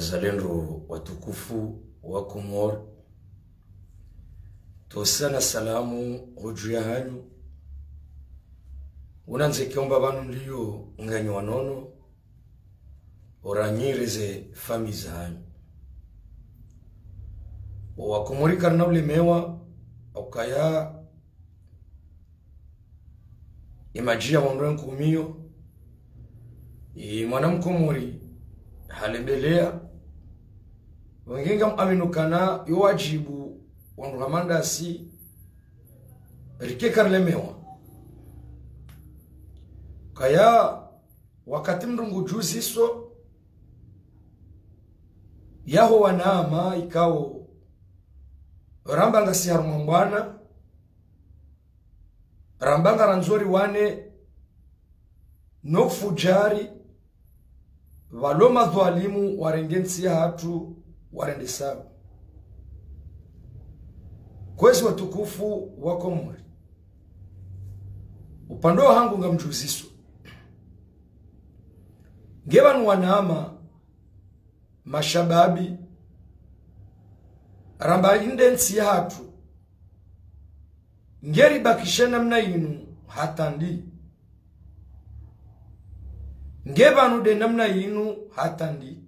wazalendo watukufu wa Komoro, tosana salamu hujua hanyu. Unanze kiomba banu liyo nganyo wanono, oranyireze famiza hanyu. Wakomorika na ulemewa, aukaya imajia wandwe nkumiyo, mwana mkomori halembelea, wengenga aminukana yo wajibu wanduhamanda si rike karlemewa. Kaya wakati mrungu juzi so yaho wanama ikao rambanga si harumambwana, rambanga ranzori wane no fujari waloma dhalimu warengensi hatu warendesabu. Kwezi watukufu wa Komori, upando hangu nga mjuziso ngeba wanama mashababi ramba indensi hatu ngeri bakishena mna inu hatandi, ngeba nude namna inu hatandi.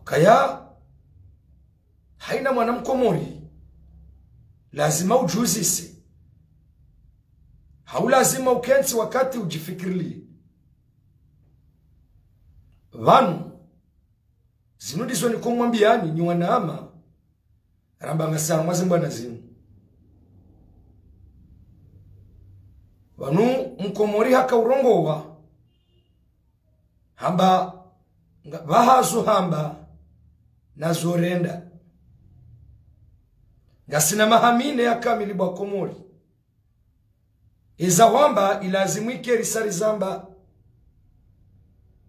Kaya haina mwana mkomori lazima ujuzise, haulazima ukensi wakati ujifikirili. Vanu zinudizo ni kumwambiani ni wanaama ramba ngasana mwazimba na zinu. Vanu mkomori haka urongowa hamba vahazu hamba na zorenda ngasina mahamine ya kamili bwa Komori eza wamba ilazimike risari zamba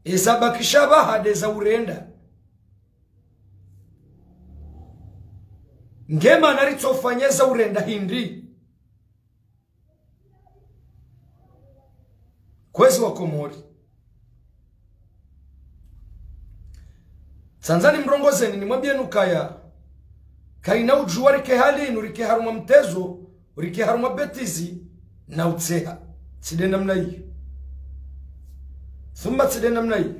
eza bakishaba hadeza urenda ngema naritofanyeza urenda hindi. Kwezi wa Komori Tanzani mrongozeni ni mwambie nukaya kaina ujua rike hali inu rike haruma mtezo rike haruma betizi na utseha side namna hiyo thumba side namna hiyo.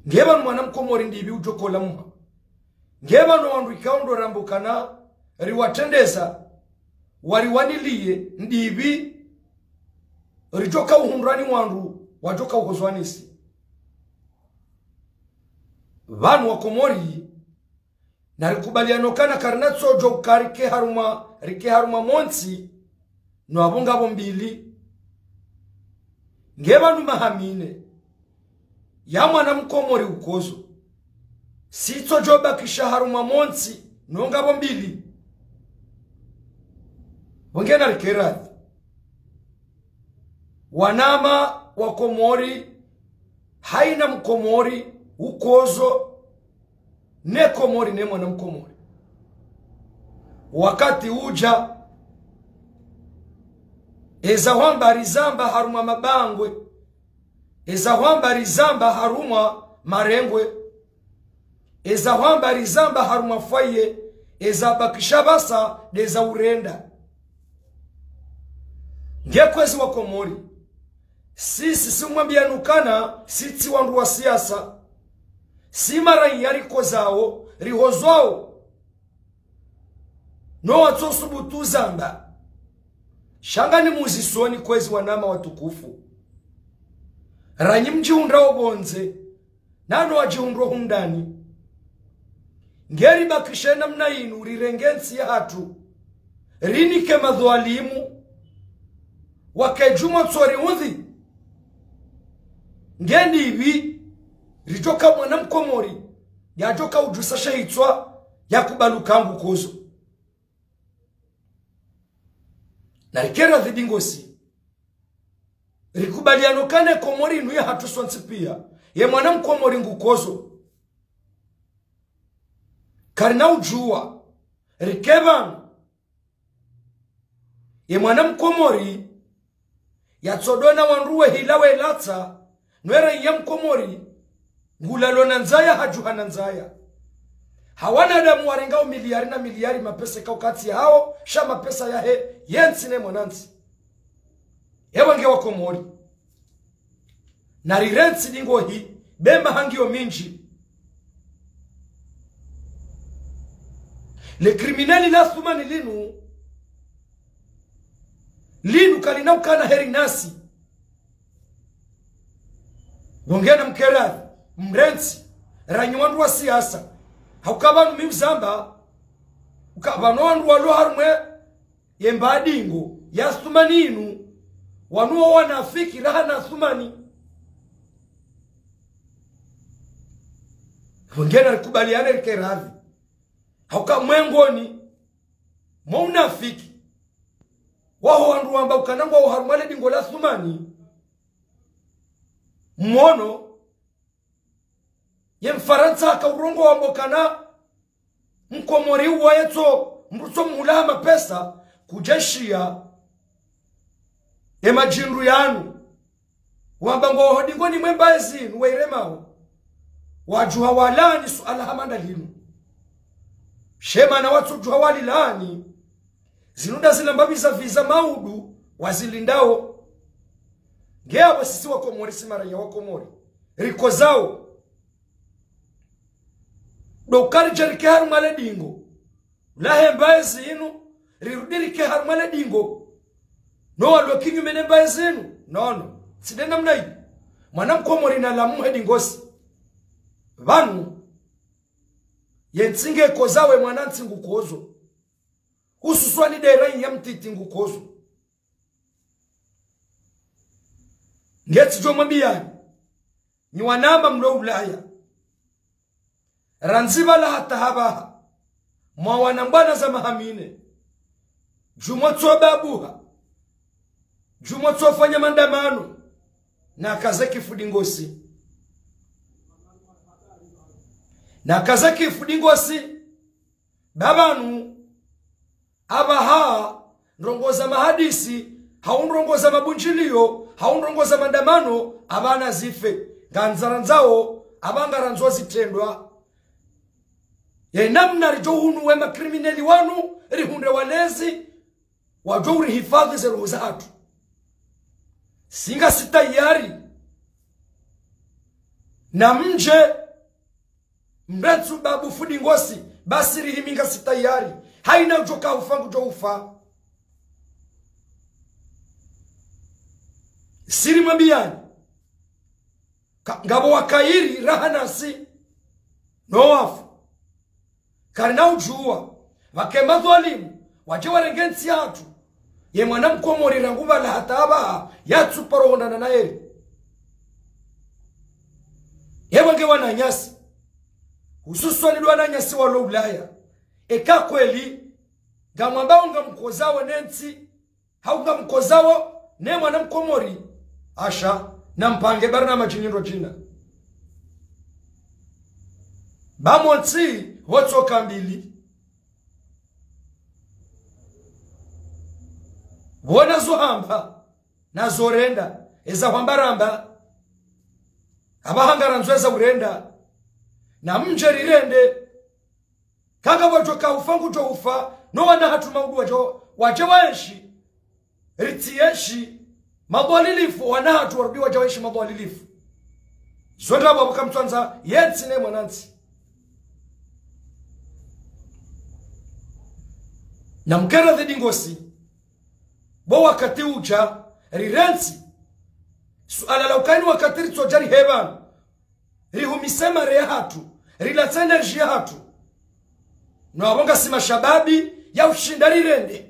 Ngeba mwana mkomori ndibi ujokola muha ngeba no wandu ikaundo rambukana riwatendeza wariwaniliye ndibi rijoka uhundrani wandu wajoka uhozwanisi. Vanu wa Komori na rikubaliano kana karnatso joka rike haruma monsi no abunga bombili ngeba numa hamine ya mwana mkomori ukozo sito joba kisha haruma monsi no ngabo mbili wangena rikerathi. Wanama wa Komori haina mkomori ukozo ne Komori ne mwana mkomori. Wakati uja eza wamba rizamba haruma mabangwe, eza wamba rizamba haruma marengwe, eza wamba rizamba haruma faye, eza bakishabasa deza urenda. Ngekwezi wa Komori sisi simwambia nukana siti wandu wa siasa si mara yariko zao rihozwao no watsosubutu zamba shangani muzisoni. Kwezi wanama watukufu ranyi mjiundra obonze nano wajiundro hundani ngeri bakishena mna inu rirengensi ya hatu rinike madhwalimu wakejuma tsori uthi ngendi hivi rijoka mwana mkomori yajoka ujusa shahitswa ya kubalukangu kozo na rikera dhidingosi rikubaliano kane Komori inu ya hatu swansipia ye mwana mkomori ngukozo karina ujua rikevan ye mwana mkomori yatsodona wanruwe hilawe latsa nwera yamkomori ngulalo na nzaya hajuhana nzaya hawana damu warengao miliari na miliari mapesa kaukati hao sha mapesa ya he yensine mwananzi ewange wakomori na rirensi dingo hi bema hangio minji le criminali la thumani linu kalina ukana heri nasi wongena mkeradhi mrensi ranyuandu wa siasa haukabanu mimzamba ukabanu wandu walo harumwe yembadingo ya thumaninu wanuwa wanafiki raha na thumani wongena rikubaliane rikeradhi hauka mwengoni mwaunafiki waho wandu wamba ukanangwa uharumale dingo la thumani mmono ye mfaransa akaurongo wa mbokana mkomori uwa yeto mruto mulaha mapesa kujeshia ye majinru yanu wamba ngo hodingo ni mwemba ezinu weiremao wajuha walani suala hamanda linu shema na watu juha wali lani zinunda zinambabiza viza maudu wazilindao ngeabo sisi wakomori simara ya wakomori riko zao dokari jerike harumale dingo lahe mbaye zinu rirudirike harumale dingo no walwa kinyume ne mbaye zinu no sidenda mnai mwana mkomori na lamu hedingosi vanu yentsinge kozawe mwana ntsingu kozo ususwani derai ya mtiti ngukozo ngeti jo mwambiyani ni wanama mlo Ulaya ranziba la hata habaha mwa wanambana za mahamine jumotso babuha jumotso fanya mandamano na kazaki fudingosi na kazaki fudingosi babanu abaha ndongoza mahadisi haundrongoza mabunjilio haundrongoza mandamano abana zife ganzaranzao abangaranzo zitendwa ye namna rijohunu wema kriminali wanu rihunde walezi wajori hifadhi zeru zatu singa sitayari na mje mbetsu babu fudingosi basi rihiminga sitayari haina ujoka ufangu jo ufa siri mwambiyani ngabo wakairi rahanasi no wafu karina ujua wakemba dhalimu waje warengensi hatu ye mwana mkomori ranguba la hataba yatsu parohonda na eri yewange wananyasi hususwani wananyasi walo Ulaya eka kweli gamwambao nga mkozawo nensi hauga mkozawo ne mwana mkomori asha na mpange barna majiniro jina bamonsi wotso kambili wona zuhamba na zorenda eza hwambaramba abahangara nzweza urenda na mjeri rende kanga wajoka ufangu jo ufa no wana hatuma udu waje waeshi ritieshi madwalilifu wana hatu warudi waje waeshi madwalilifu zonda babuka mtwanza yetsi ne mwanansi na mkera dhidingosi bo wakati uja rirensi suala la ukani wakati ritojari heban rihumisema re hatu rilatsa energy hatu no abonga sima shababi ya ushindari rende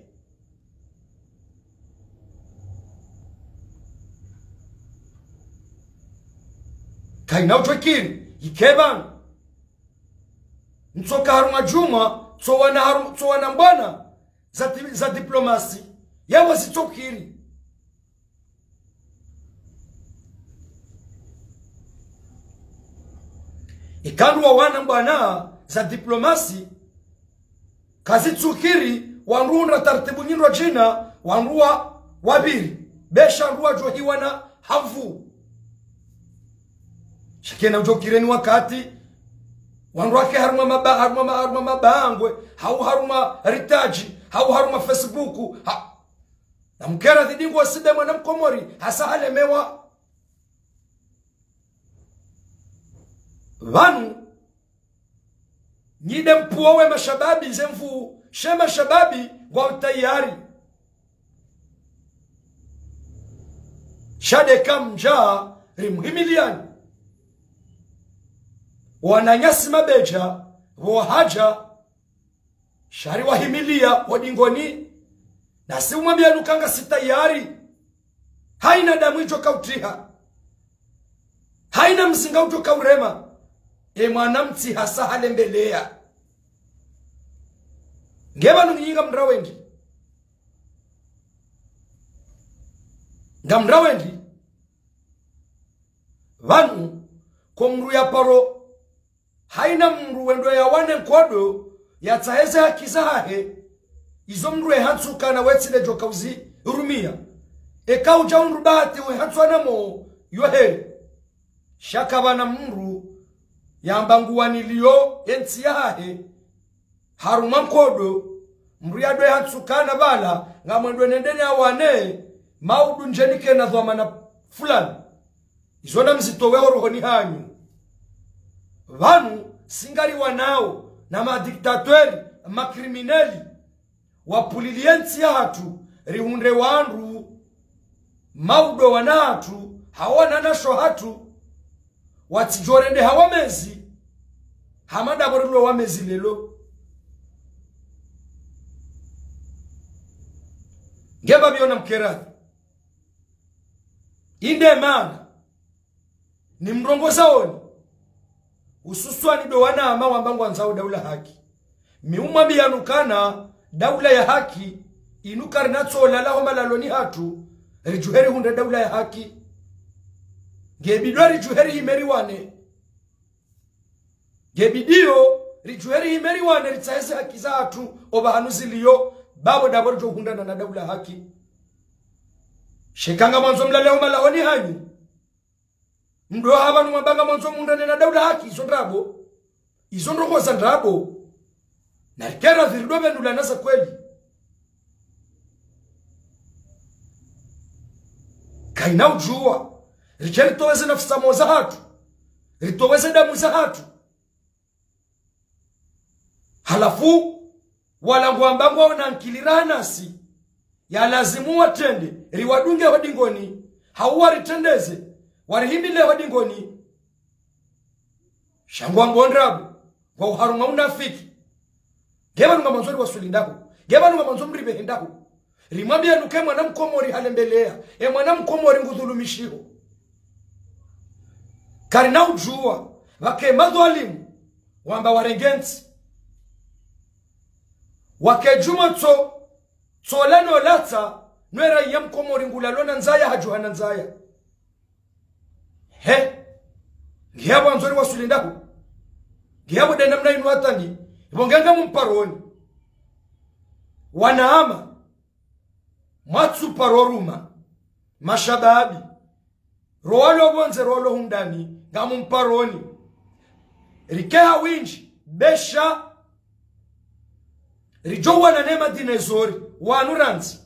kaina utwekiri ikeban ntoka haruma juma to wana mbona za diplomasi yawo zitokiri ikandu wa wana mbana za diplomasi kazi tsukiri wanrunda tartibu nyindwa jina wanruwa wabiri besha ruwa johiwana havu shakena ujokireni wakati wanwake haruma mabangwe hau haruma ritaji hau haruma Facebook na mkera dhidingu waside mwana mkomori hasa halemewa vanu nyide mpuowe mashababi zemfu shema shababi kwa utayari shadeka mjaa rimhimiliani wananyasi mabeja wohaja shari wahimilia wadingoni na si umwambia nukanga sitayari haina damu ijo kautiha haina mzinga ujo kaurema mwanamti hasa halembelea ngeba nunginga mrawendi ngamrawendi vanu komru ya paro haina mruwendo ya wane kodo ya taheze hakizahe izo mruwe hatsuka na wetsile joka uzi urumia eka uja unrubati we hatswana mo yohe shaka wana mru ya mbanguwanilio ensi yahe haruma kodo mru ya doe hatsuka na bala nga mwendwe nendene ya wane maudu njenike na dhwamana fulani izo na mzito weho rohoni hanyu vanu singari wanao na madiktatori makrimineli wapuliliensi ya hatu rihunde wandu maudo wanatu hawana nasho hatu watijorende hawamezi hamada borulo wamezi lelo ngeba biona mkerathi inde mana ni mrongo saoni ususwani do wana ama wambangu wanzao daula haki miumwambi yanukana daula ya haki inukari natsola la homa laloni hatu rijuheri hunde daula ya haki gebidwa rijuheri himeri wane gebidio rijuheri himeri wane ritsaese haki za hatu oba hanuziliyo babo daboro jo hundana na daula haki shekanga mwanzo mlale homa laloni hanyu mdo habanu mabanga mwanzo mundane na daula haki izo ndrogo za ndrabo na kera ziridobe ndula nasa kweli kaina ujua richeli toweze nafsa moza hatu ritoweze damu za hatu halafu walangu ambangu wana nkilira nasi ya lazimu watende riwadunge hodingoni hauwa ritendeze warihimile hodingoni shangwa ngondrabu kwa uharuma unafiki geba nunga manzori wasulindahu geba nunga manzori mribehendahu rimwambia nuke mwana mkomori halembelea mwana mkomori ngudhulumishiho karina ujua wake madhalimu wamba warengenzi wake juma tsolano lata nwera ya mkomori ngulalona nzaya hajuhana nzaya he ngiyabo anzori wasulindahu ngiyabo denamna inu hatani ibongenga mumparoni wanaama matsu paroruma mashababi roalo bonze roalo hundani ngamumparoni rikeha winji besha rijowa na nema dinezori wanuranzi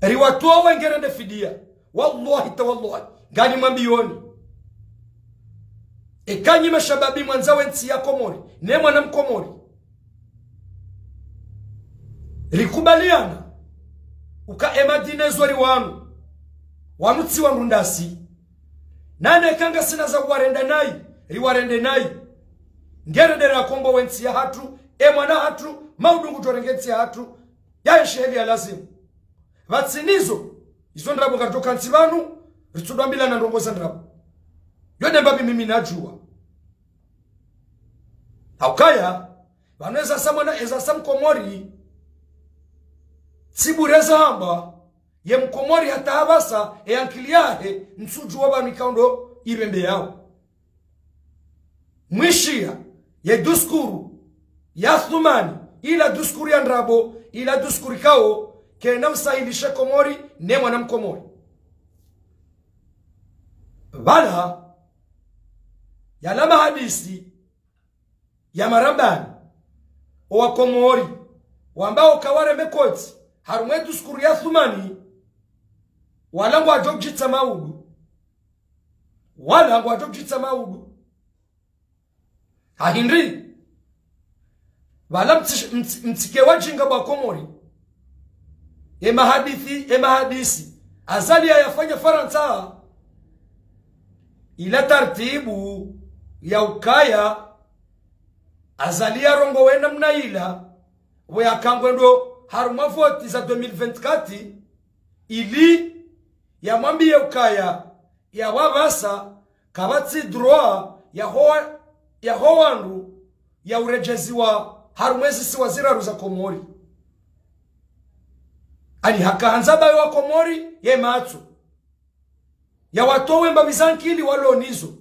riwatoa wengerende fidia wallahi tawallahi gani mambioni ekanyi mashababi mwanzawe nsi ya komori ne mwana mkomori rikubaliana uka emadinezori wanu tsi wangu ndasi nane kanga sina za warenda nai riwarende nai ngerende rakombo wensi ya hatu mwana hatu maudungu torengensi ya hatu ya sheheli ya lazimu vatsinizo izo ndrabo katoka nsibanu ritudambila na ndongoza ndrabo yode mbabi mimi najua haukaya vanweza samana eza samkomori sibureza hamba ye mkomori hata habasa ankiliahe nsuju wabanu ikaundo ibembe yao mwishia ye duskuru ya thumani ila duskuru ya ndrabo ila duskuru kao kena usahilishe Komori ne mwana mkomori. Bala yalama hadisi ya marambani wa Komori wambao kaware mekoti harumwetu skuru ya thumani wala ngwa jogjita maudu ahindri wala mtike wajinga wa Komori ema hadisi azali ya yafanya Faransa ila tartibu ya ukaya azali ya rongo wena mnaila we akangwendo haruma voti za 2024 ili ya mwambi ya ukaya ya wabasa kabati droit ya howandu ya urejezi wa harumwezi si wazira ruza Komori ani hakahanzaba wa Komori ye matsu ya watowe mbabizankili walonizo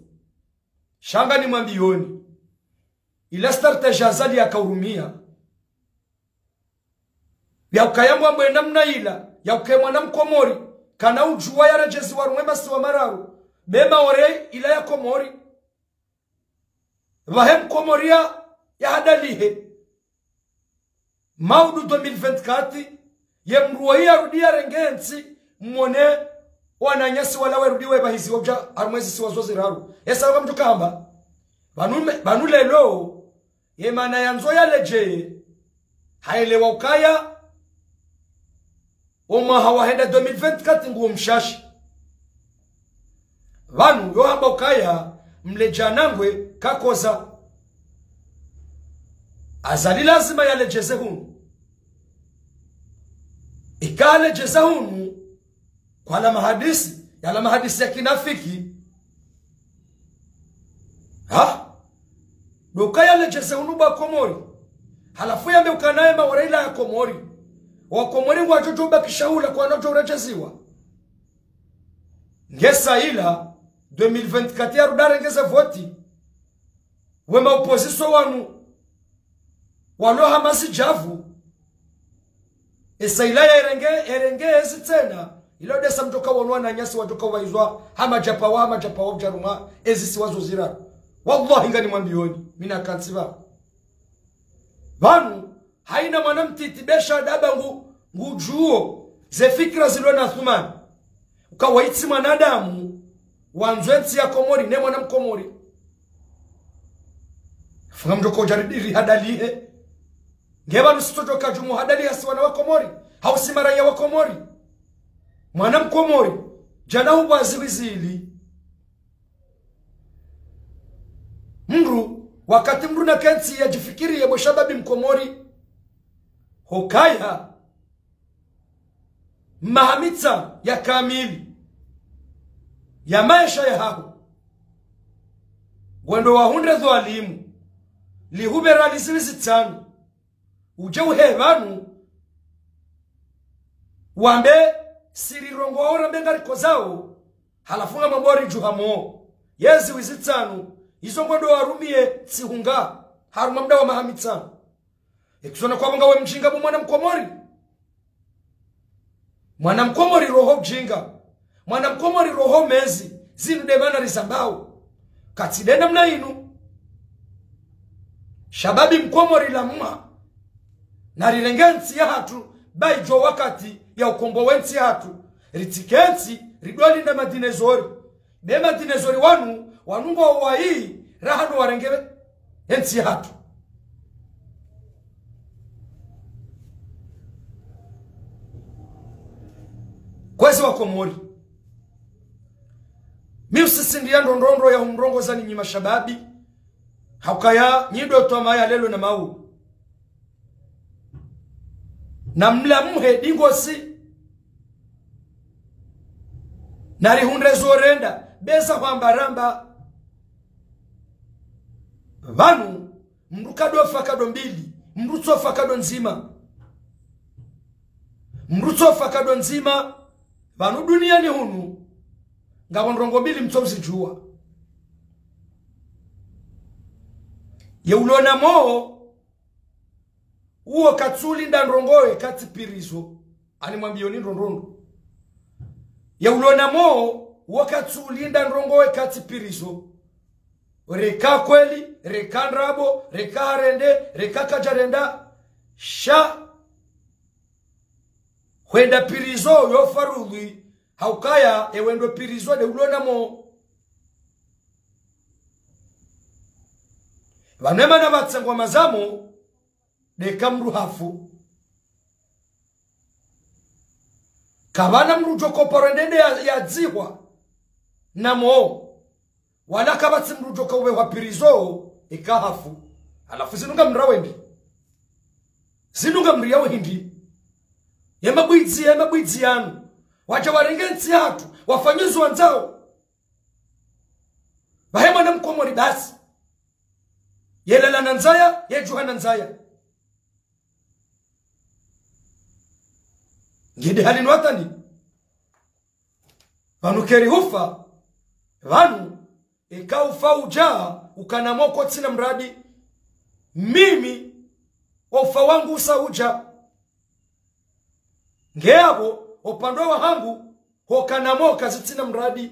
shanga ni mwambioni ila starta azali ya kaurumia ya ukayangwa mwena mnaila ya ukemwa na Mkomori kana ujua ya rejezi wa rumwema si wa mararu bema ore ila ya Komori vahe Mkomoria ya hadalihe maudu 2024 ye mruwa ya rudia rengensi mwone wananyasi wala werudiwe bahizi wabja harumwezi si wazozi raru esa wama mtu kamba banu lelo ye mana yanzo ya leje haelewa ukaya oma hawahenda 2024 nguo mshashi vanu yo hamba ukaya mlejanangwe kakoza azali lazima ya lejeze hunu ikale jeza hunu kwa la mahadisi ya kinafiki dokaya lejeze hunu ba Komori halafu ya meukanaye mawareila ya Komori wa Komori wajojoba kishaula kwa nojo urejeziwa ngesa ila 2024 ya rudare ngeze voti wema opposition wanu walo hamasi javu esa ila ya erenge ezi tena ilo desa mtoka wanua na nyasi watoka waizwa hama japa wa mjaruma ezi siwazo zira wallahi ngani mwambioni mina kansiva vanu haina mwanamtitibesha daba ngujuo ze fikra zilo na thumani ukawaiti mwanadamu wanzwensi ya Komori ne mwana Mkomori funga mjoko ujaridiri hadalihe ngeba nusitojoka jumu hadali hasiwana wa Komori hausimara ya wa Komori mwana Mkomori jana huwa ziwizili mru wakati mru na kensi ya jifikiri ya boshababi Mkomori hokaya mahamitsa ya kamili ya maisha ya hahu gwendo wa 100 walimu lihubera lisiwisi tano uje uhevanu wambe sirirongo waura mbengari kozao halafunga mambori juhamo yezi wizitanu iso gwendo warumie sihunga haruma mda wa mahamitsa ekisona kwa mga we mjinga bu mwana Mkomori mwana Mkomori roho mjinga mwana Mkomori roho mezi zinu demana risambao katidenda mna inu shababi Mkomori la mma na rilengensi ya hatu baijo wakati ya ukombo wensi ya hatu ritikensi ridwali na madinezori de madinezori wanungo wa hii rahanu warengebe ensi ya hatu kwezi wa Komori miusisindia ndondondo ya umrongo zani nyima shababi haukaya nyido tomaya lelo na mau na mlamuhe dingosi nari hunrezo renda beza kwa mbaramba vanu mrukado fakado mbili mruto fakado nzima vanu dunia ni hunu ngabonrongo mbili mtomzi jua yeulona moo uo katsuli ndanrongoe kati pirizo animwambia ni ndondondo ya ulona mo wakati ulinda ndongowe kati pirizo reka kweli reka ndrabo reka harende reka kajarenda sha kwenda pirizo yo farudhi haukaya ewendo pirizo de ulona mo vanema na vatsengwa mazamo de kamru hafu kabana mrujoko porendende ya dzihwa namo wala kabatsi mrujoko we wa pirizo ikahafu alafu zinunga mrawendi zinunga mriyawe hindi yemabwidzi yanu wacha warengensi hatu wafanyizo wanzao bahema na mkomori basi yelela nanzaya yejuha nanzaya ngide halini watani vanu keri hufa vanu ikaufa ujaa ukanamoko tina mradi mimi ufa wangu usauja ngeabo upandwa wa hangu hokanamoka zitina mradi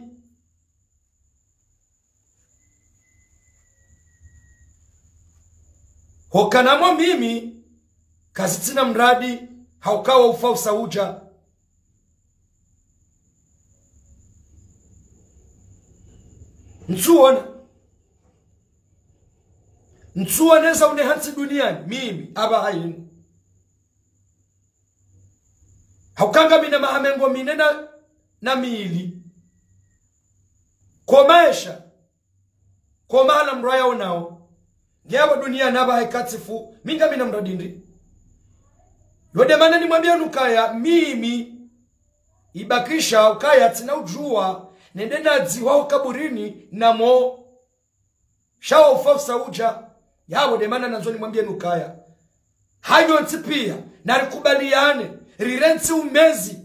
hokanamo mimi kazitina mradi haukawa ufa usauja nsuona za unehansi duniani mimi aba hainu haukanga mina mahamengo minena na miili komesha komala mraya unao ngeabo dunia naba haikatifu minga mina mradindi yode mana ni mwambia nukaya mimi ibakisha ukaya tina ujua nende na dziwa ukaburini namo shawa ufafsa uja yabo de mana nanzo ni mwambia nukaya hayo ntipia na rikubaliane rirensi umezi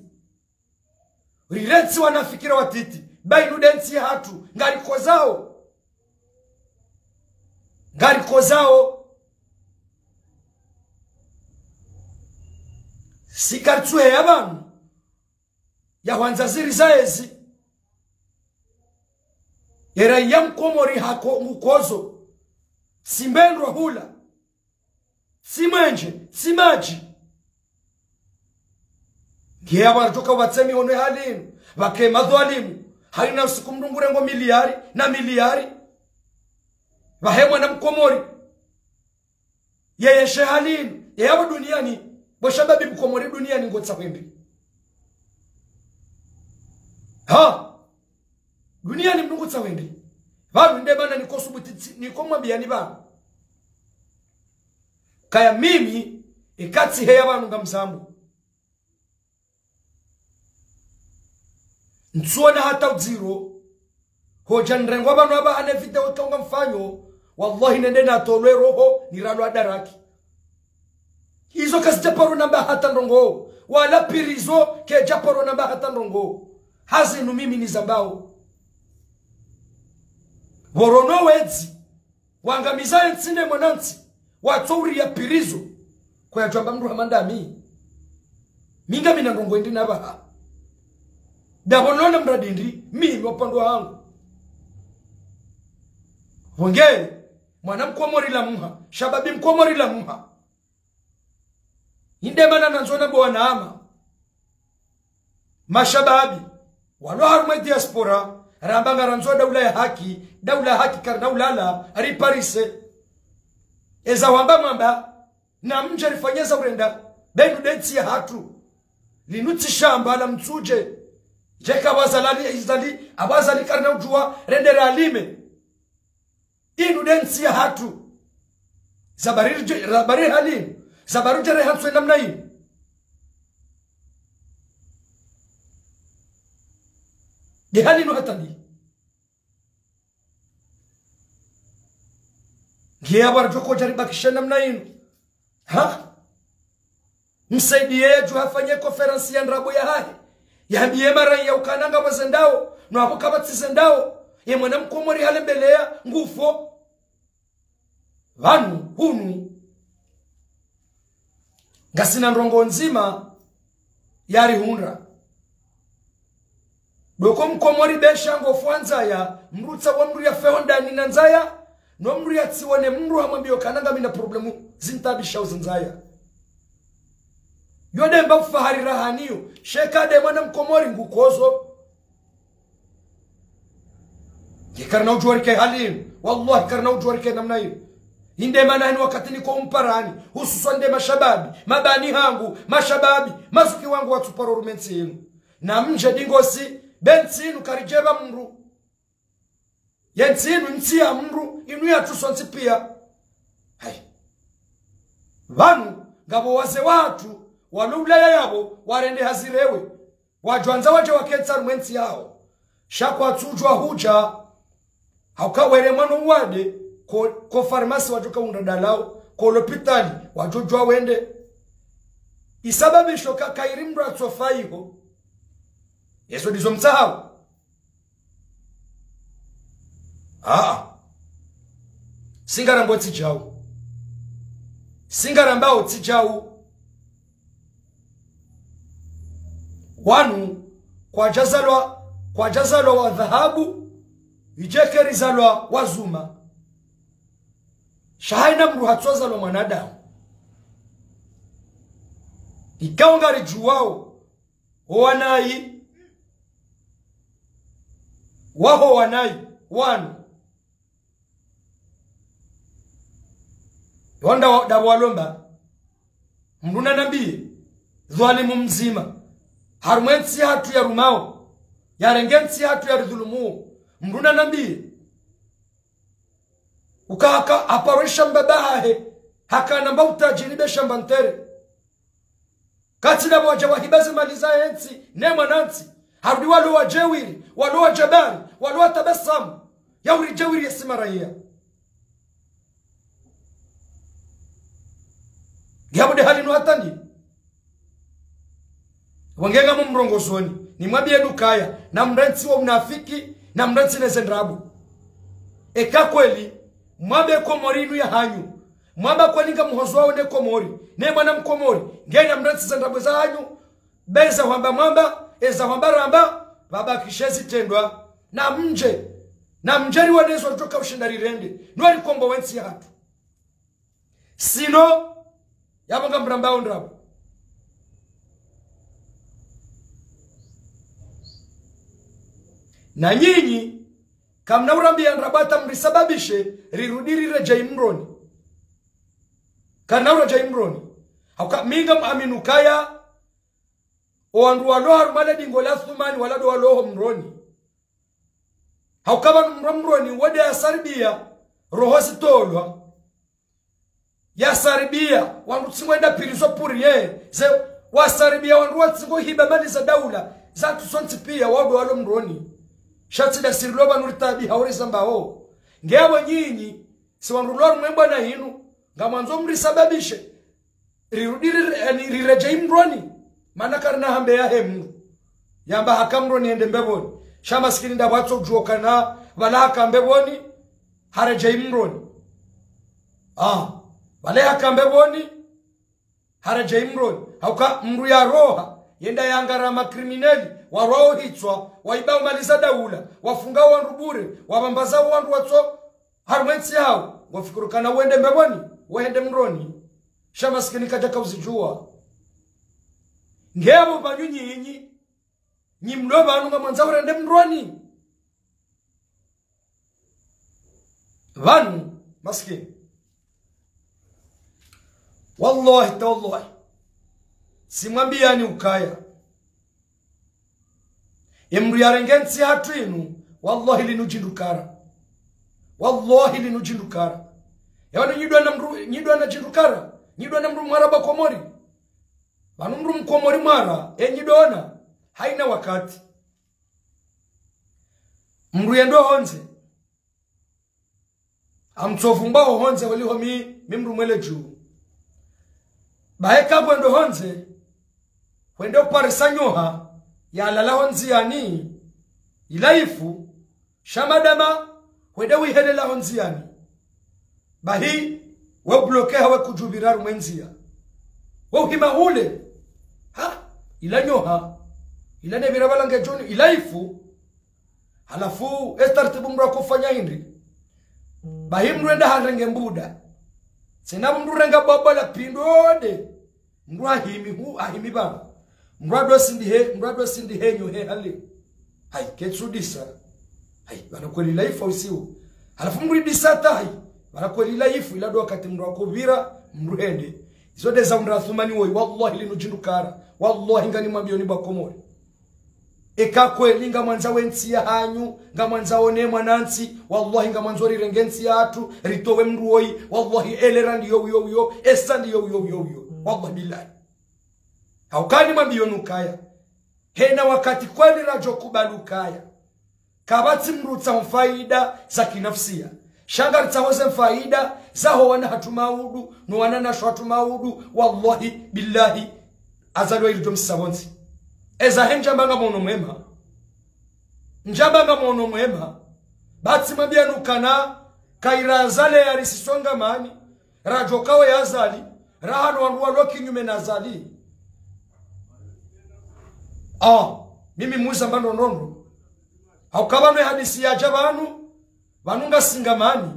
rirensi wanafikira watiti bainu densi hatu ngariko zao sikartue yabanu ya wanzaziri zaezi era yamkomori hako mukozo simbendwa hula simwenje simaji ngiya baratoka batsemi ono halinu bakema dhalimu halina usiku mdungure ngo miliari bahemwa na mkomori yeye shehalinu yeye duniani boshababi mkomori duniani ngotsa kwembi duniani mdungutsa wembi vanhu ndebana nikosubuti nikomwambia ni vanhu kaya mimi ikatsi heya vanhu ngamzambu nsuona hata udziro hoja nrengwa vanhu aba ane video tonga mfanyo wallahi nende na tolwe roho niralo adaraki hizo kasijaparo namba hata ndongo wala pirizo ke japaro namba hata ndongo hazinu mimi ni zambao worono wedzi wangamiza nsine mwanansi watsouri ya pirizo kwa ya jamba mndu hamandami minga mina ndongo ndi naba dabonona mradindi mimi wapandwa wangu wonge mwana mkomori la muha shababi mkomori la muha inde mana nanzona bwana ama mashababi walo harumwe diaspora rambanga ranzo daula ya haki karna ulala riparise eza wamba mamba na mje rifanyeza urenda bendu densi ya hatu linuti shamba la mtsuje jeka wazalali izali abazali karna ujua rendera alime inu densi ya hatu zabari halim zabaru jere hatu namna hii di halinu hatani ngiya barjoko jaribakisha namna hii msaidie ju afanye conference ya ndrabo ya hahi yambie mara ya ukananga wazendao no hapo kabati zendao ye mwana mkomori hale mbelea ngufo vanu hunu ngasina ndongo nzima yari hunra doko mkomori beshango fuanza ya mrutsa wa mru ya feonda ni nanzaya no mru ya tsiwone mru amwambio kananga mina problemu zintabisha uzinzaya yode mba fahari rahaniyo sheka de mwana mkomori ngukozo karna ujwarike halin wallahi karna ujwarike namna hiyo inde manani wakati niko umparani hususan de mashababi mabani hangu mashababi mazuki wangu watuparorumensi yenu na mje dingosi bensinu karijeba mru yensinu ntia mru inu ya tusonsi pia hai vanu ngabo waze watu walulaya yabo warende hazirewe wajwanza waje waketsa rumensi yao shakwa tujwa huja haukawere mwana wade ko farmasi wajoka undadalao ko lopitali wajojwa wende isababisho kakairimro atsofaiho yeso dizo msahau singarambo tijau singarambao tijau wanu kwa jazalwa wa dhahabu ijekeri zalwa wazuma shahaina mru hatsoza lo mwanadamu ikaungari juwao wanai waho wanai wanu yonda dawalomba mruna nabii dhalimu mzima harumwensi hatu ya rumao yarengensi hatu ya ridhulumu mruna nabii ukaka aparisha mbabahe hakana mbauta jinibe shamba ntere kati na waja wahibazi maliza ensi ne mwanansi harudi walo wajewiri walo wajabari walo watabasamu yauri jewiri yasimaraia gihabude halinu hatani wangenga mumrongozoni ni mwabie dukaya na mrensi wa unafiki na mrensi nezendrabu eka kweli mwabe komorinu ya hanyu mwaba kwalinga muhozo wao ne komori ne mwana mkomori ngenya mrensi zendrabu za hanyu beza wamba mwamba eza wamba ramba baba kishezi tendwa na mjeri wanezo kutoka ushindari rende nwali kombo wensi hatu sino yabanga mrambao ndrabu na nyinyi kamna urambia ndrabata mrisababishe rirudiri reja imroni kana reja imroni hauka minga aminukaya oandu walo harumale dingola thumani wala do walo mroni hauka mroni wode ya sarbia rohosi tolwa ya sarbia wandu tsingwenda piriso purie ze wasarbia wandu watsingo hiba mali za daula za tusonti pia wado walo mroni shati da sirloba nuritabi hauri sambao ngeabo nyinyi si wandu lwa mwemba na hinu ngamanzo mrisababishe rireje imroni mana karna hambe ya hemu yamba hakamroni ende mbeboni shama sikini nda watso juokana wala hakambeboni hareje imroni wale hakambeboni hareje imroni hauka mru ya roha yenda yangarama krimineli wa roho hitswa waiba umaliza daula wafunga wandu bure wabambaza wandu watso harwensi hao wafikurukana wende mbeboni wende mroni shama sikini kaja kauzijua ngebo banyu nyinyi nyimloba anu ngamanza urende mroni vanu maskini wallahi tawallahi simwambia ni ukaya emru yarengensi hatu inu wallahi linujindukara yawani nyidwa na jindukara nyidwa na mru mwaraba komori vanu mru mkomori mara nyidona haina wakati mru yendo honze amtsovumbao honze waliho mimru mwele juu baheka bwendo honze wende uparisa nyoha ya lala honzi yani ilaifu shamadama wende wihelela honzi yani bahi we bloke hawe kujubiraru mwenzia we uhima hule ila nyoha ila nebira balange joni ila ifu halafu estartibu mru akufanya hindi bahimru enda harenge mbuda sena mru renga baba la pindode mru ahimi baba mru ado sindi henyo he hali hai ketsudisa hai bana kweli life usiu halafu mru disata hai bana kweli life ila do wakati mru akuvira mru hende zote za mrathumani woi wallahi linujindukara wallahi ngani mwambio ni bakomori eka kweli nga mwanza wensi ya hanyu nga mwanza one mwanansi wallahi nga mwanzori rengensi ya atu ritowe mruoi wallahi elerandi yo esandi yo wallahi billahi haukani mwambio nukaya hena wakati kweli rajo kubalukaya kabati mrutsa mfaida za kinafsia shanga tsahoze mfaida zaho wana hatumaudu no wana nasho hatumaudu wallahi billahi azalwa ilito msabonzi eza henjamba nga mono mwema batsi mabia nukana kairazale ya risisonga mani rajo kawe ya azali rahano wanduwa loki nyume na azali mimi muisa mbando nondo haukabano hadisi ya jabanu vanunga singamani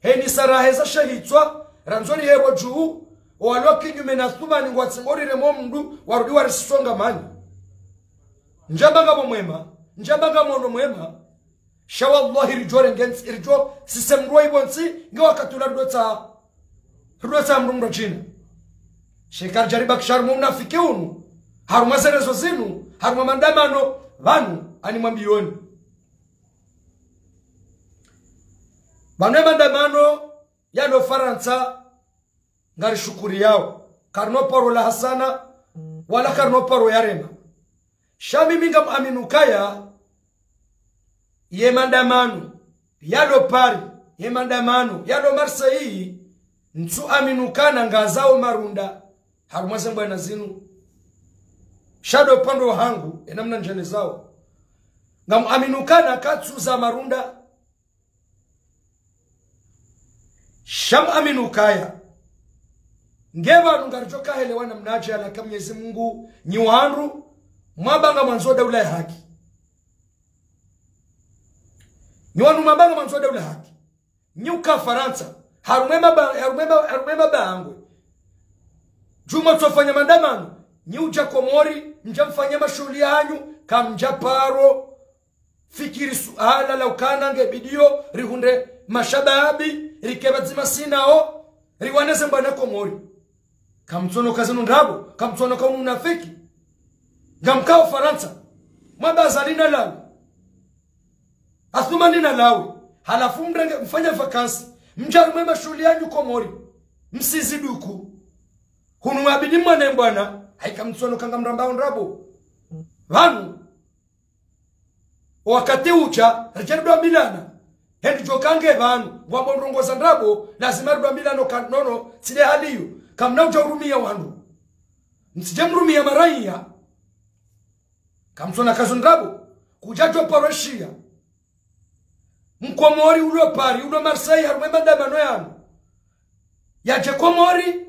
heni saraheza shahitwa ranzoni hebo juu waloki nyume na thumani ngwatsingori remo mndu warudi warisonga mani njabanga mono mwema shawallahi rijore ngensi irjo sisemroi bonsi ngawa katula rudota mrumro jina shekar jariba kishar mumnafiki unu haruma zerezo zinu haruma mandamano vanu animambioni vanu mandamano yano Faransa ngari shukuri yao karno paro la hasana wala karno paro ya rema shami minga aminukaya ye mandamano yalo pari ye mandamano yalo Marseille ntu aminukana ngazao marunda harumwaze mbwana zinu shado pando hangu enamna njane zao ngam aminukana katsu za marunda sham aminukaya ngeba nungarijoka helewana mnaje ala Mwenyezi Mungu nyiwanru mwabanga mwanzo daula ya haki nyiwanru mwabanga mwanzo daula ya haki nyuka Faransa harumema baangwe juma tofanya mandamano nyuja Komori mjamfanya mashughuli yanyu kamja paro fikiri suala la ukanange bidio rihunde mashababi rikebazima sinao riwaneze mbana Komori kamtsono kazinu ndabo kamtsono ka munafiki ngamkao Faransa mwabazalina lawe athumanina lawe halafu mrenge mfanya vakansi mjarume mashughuli yanyu Komori msiziduku hunu wabidi mwane mbwana haikamtsono kanga mrambao ndabo vanu wakati ucha rijerudwa milana hendi jokange vanu wambo ndrongoza ndabo lazima rudwa milano kanono sile haliyo kamna ujahurumia wandu msijemrumia maraiya kamsona kazundrabo kujajo paroshia mkomori ulo pari ulo Marseille harume mandamano yanu yaje Komori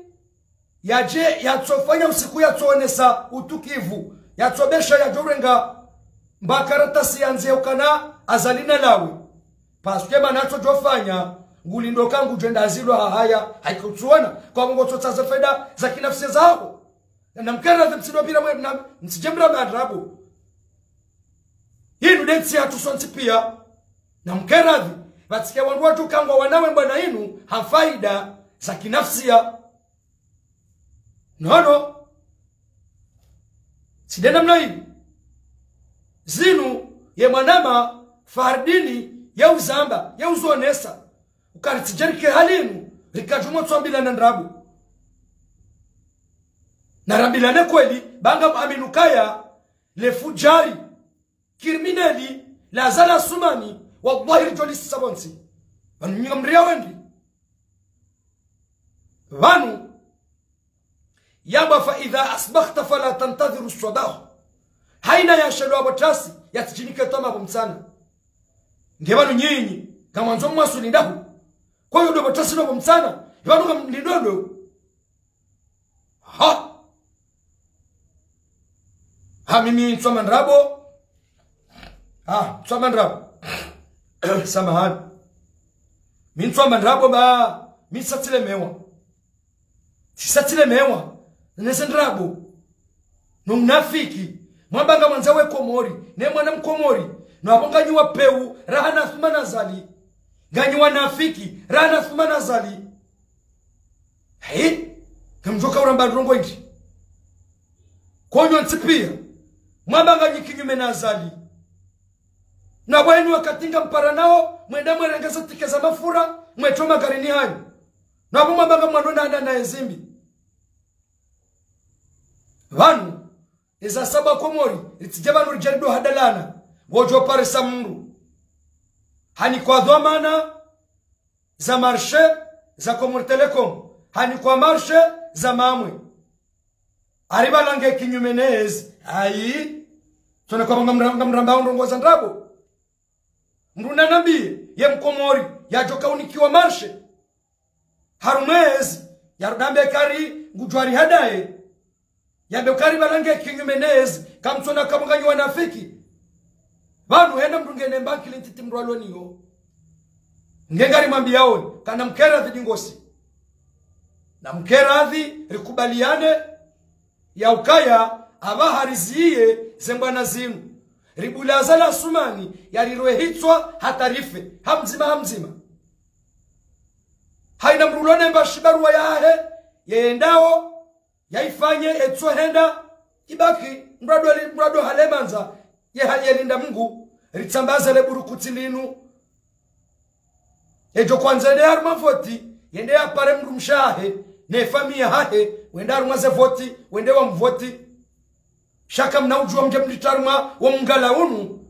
yaje yatsofanya usiku yatsoonesa utukivu yatsobesha yajorenga mbakaratasi yanze ukana azalina lawe paske manatso jofanya ngulindo kangu jenda azilwa haya haikutsuona kwa mungu tsotsa faida za kinafsi zao na mkera zimsido bila mwe na msijemra madrabu hinu densi hatusonti pia na mkera vatike wandu watu kangwa wanawe mbana hinu hafaida za kinafsia nono sidena mnai zinu ye mwanama fardini ya uzamba ya uzonesa ukaritijerike halinu rikajumo tsombila na ndrabu na rambilane kweli banga aminukaya le fujari kriminali la zala sumani wallahi rijoli sabonsi mria wendi vanu yamba fa idha asbakhta fala tantadhiru as-sabah haina ya shalo abotasi yatijinike toma kumsana ngebanu nyinyi kama nzo mwasuli ndahu kwa hiyo dobo tasi dobo msana yanu ngamlidodo ha Ha mimi tsoma ndrabo. Tsoma ndrabo. Samahani. Mimi tsoma ndrabo ba mimi satile mewa. Tisatile mewa. Nese ndrabo. Nunafiki. Mwabanga mwanzawe Komori. Ne mwana mkomori. Nwabonganyiwa peu rahana thumana zali. Ganyiwa nafiki rahana thumana zali. Hei, kamjoka uramba ndrongo ingi. Konyo ntipia. Mwabanga nyikinyume na zali. Na wenu wakatinga mpara nao, mwenda mwerengeza tikeza mafura, mwetoma garini hanyu. Na wabu mwabanga mwanona anda na ezimbi. Vanu, iza saba Komori, itijeba nurjerido hadalana, wojo parisa mru. Hani kwa dhamana, za marshe, za Komori Telecom. Hani kwa marshe, za mamwe. Ariba lange kinyumenezi. Ayi, tuna kwa mramba unrongo za ndrabo. Mruna nabi ye Mkomori ya joka unikiwa marshe harumezi ya rudambe kari ngujwari hadae ya bekari balange kinyumenezi kamtona kamunganyi wanafiki banu henda mrungene mbanki lintiti mrwaloni yo ngengari mwambi yaoni kana mkera vidingosi na mkera rikubaliane ya ukaya abahariziye zembwana zinu ribulazala sumani yariroe hitwa hatarife hamzima haina mrulone mbashibarua yahe yendao yaifanye etso henda ibaki mrado halemanza yelinda Mungu ritsambaza leburukuti linu ejo kwanza ne haruma voti yende apare mrumshahe ne famia hahe wenda haruma voti wende wa mvoti shaka mnaujua mje mlitaruma wa mngala unu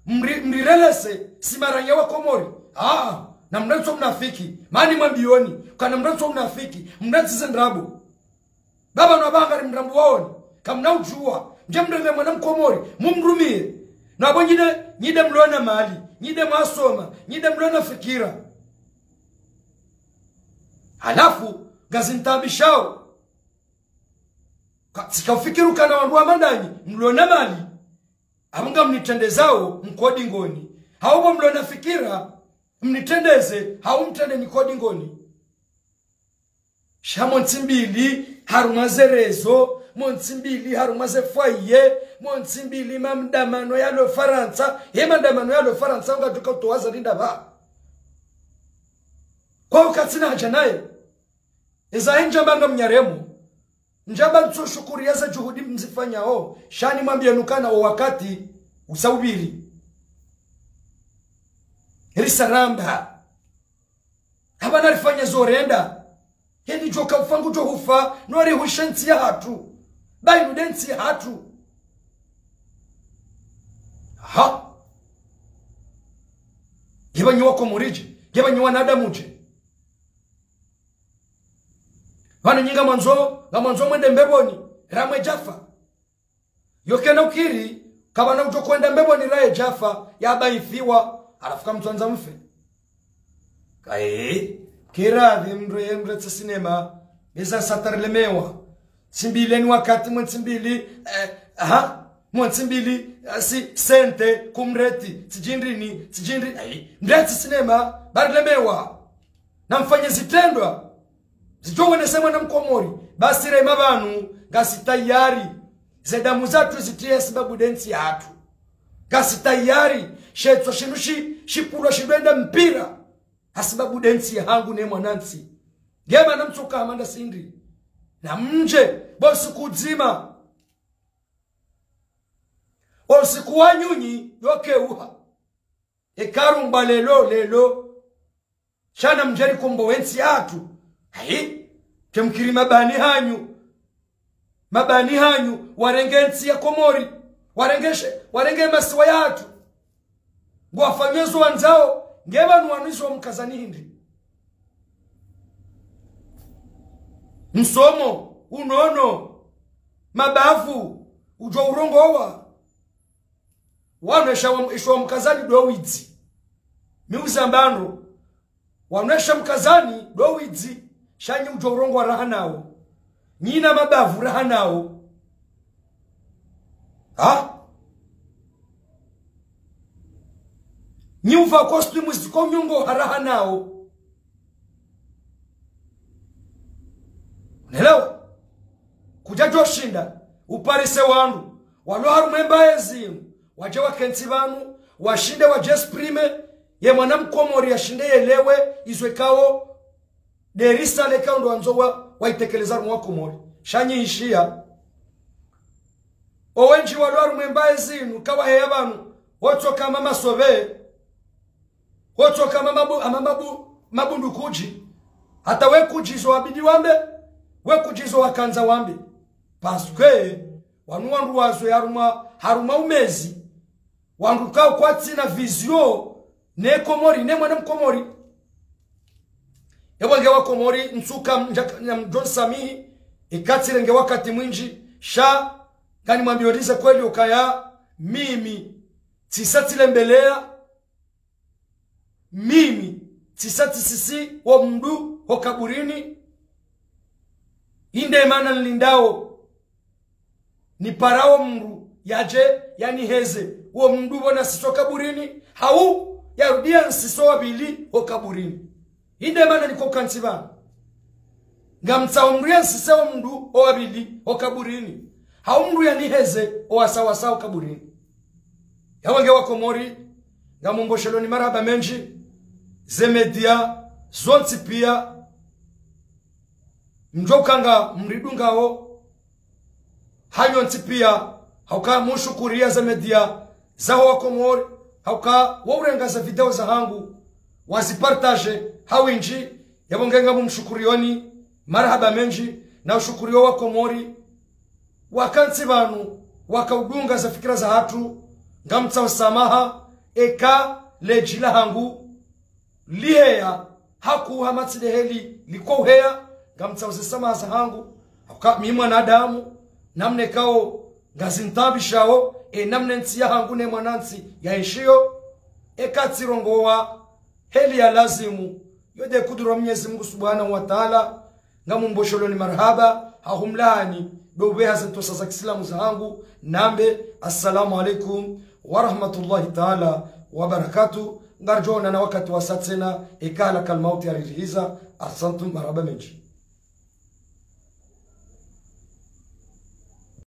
mrirelese simaranya wa Komori na mnazo mnafiki mani mwambioni kana mnazo mnafiki mnazize ndrabo baba na bangari mrambo waoni kama mnaujua mje mrele mwana Mkomori mumrumie na bonyine nyide mlona mali nyide mwasoma nyide mlona fikira halafu gazintabishao sikafikiru kana wandu wa mandani mlona mali amunga mnitendezao mkodi ngoni haubo mlona fikira mnitendeze haumtende nikodi ngoni shamontsimbili harumaze rezo montsimbili harumaze foye montsimbili mamdamano ya lo Faransa mandamano ya lo Faransa ungaduka utowaza linda ba kwa ukatsina haja naye eza njambanga mnyaremu njamba tsoshukuri yaza juhudi mzifanyao shani mwambie nukana wa wakati usaubiri risaramba habana rifanya zorenda yendi joka ufangu jo hufa nori hushensi ya hatu bainu densi ya hatu yebanyi wako muriji yebanyi wanadamuje Vana nyinga mwanzo mwende mbeboni ramwe Jafa yokena ukiri kabana ujo kwenda mbeboni rae Jafa yabaifiwa alafuka mtuanza mfe kae kira mre sinema beza satarlemewa simbileni wakati mwensimbili mwensimbili si sente kumreti sijindrini mreti sinema barlemewa na mfanye zitendwa zijowe nesema na Mkomori basi rema banu gasi tayari zedamu zatu zitie sababu densi ya hatu gasi tayari shetso shinushi shipulwa shibenda mpira hasibabu densi ya hangu ne mwanansi gema na mtuka amanda sindri na mje bosi kudzima bosi kuwanyunyi yoke uha ekaru mbalelo shana mjeri kumbo wensi hatu kemkiri mabani hanyu warengensi ya Komori warenge masiwa yatu ngwafanyezo wanzao ngeba nuwaniswa mkazani hindi msomo unono mabavu ujo urongo wa wanesha ishwa mkazani dowidzi miuzambano wanesha mkazani dowidzi shanyi ujo urongo wa rahanao nyina mabavu rahanao ha nyuva costume zikomyungo haraha nao nelewa kuja joshinda uparise wandu walo harumemba ezinu waje wakenzi banu washinde wa jesprime ye mwana mkomori yashinde yelewe izwekao derisa leka ndo anzowa waitekeleza mwa komori shanyi ishia owenji walo harumemba ezinu kawa heya banu wotoka mama sobe wotoka mabundu kuji hata we kujizo wabidi wambe we kujizo wakanza wambe paske wanuandu wazo haruma umezi wandu kao kwa tina vizio ne komori ne mwana mkomori ewa ngewa komori nsuka John Samihi ikatile nge wakati mwinji sha kani mwambiodize kweli ukaya mimi tisatile mbelea mimi tisati sisi wa mdu ho kaburini inde mana nlindao ni parao mru yaje yani heze wo mdu bona siso kaburini hau yarudia siso wabili ho kaburini inde mana niko kansiba ngamtsa umria siso mdu ho wabili ho kaburini hau mru yani heze o asawa sawa kaburini yawange wa komori ngamumbosheloni maraba menji zemedia zonti pia njokanga mridungao hanyo ntipia hauka mushukuria zemedia zaho wa komori hauka waurenga za video za hangu wazipartage hawinji yabongenga mumshukurioni marhaba menji na ushukurio wa komori wakansi banu wakaudunga za fikira za hatu ngamtsa usamaha eka lejila hangu liheya haku hamatsile heli liko heya ngamtsa usama za hangu hauka mimwa na damu namne kao ngazintabishao namne ntsiya hangu ne mwanansi ya ishio ekatsirongowa heli ya lazimu yode kudura Mwenyezi Mungu Subhanahu wa Ta'ala ngamumbosholoni marhaba hahumlani dobe hasanto sasa Kiislamu za hangu nambe assalamu alaikum wa rahmatullahi ta'ala wa barakatuh ngarjona na wakati wa satsena ikala kalmauti ya rihiza asantum marhaba menji